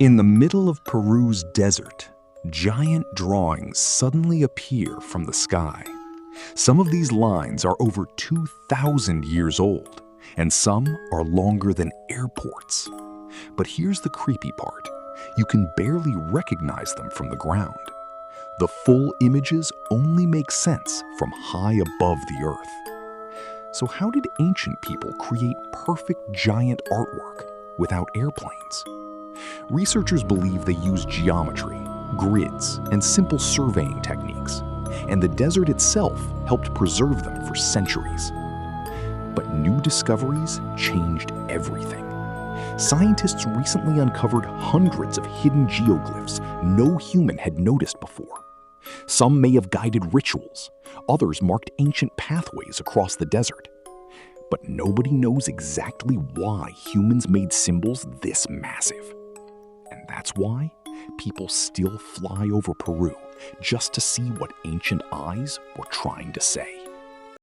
In the middle of Peru's desert, giant drawings suddenly appear from the sky. Some of these lines are over 2,000 years old, and some are longer than airports. But here's the creepy part. You can barely recognize them from the ground. The full images only make sense from high above the earth. So how did ancient people create perfect giant artwork without airplanes? Researchers believe they used geometry, grids, and simple surveying techniques, and the desert itself helped preserve them for centuries. But new discoveries changed everything. Scientists recently uncovered hundreds of hidden geoglyphs no human had noticed before. Some may have guided rituals, others marked ancient pathways across the desert. But nobody knows exactly why humans made symbols this massive. And that's why people still fly over Peru just to see what ancient eyes were trying to say.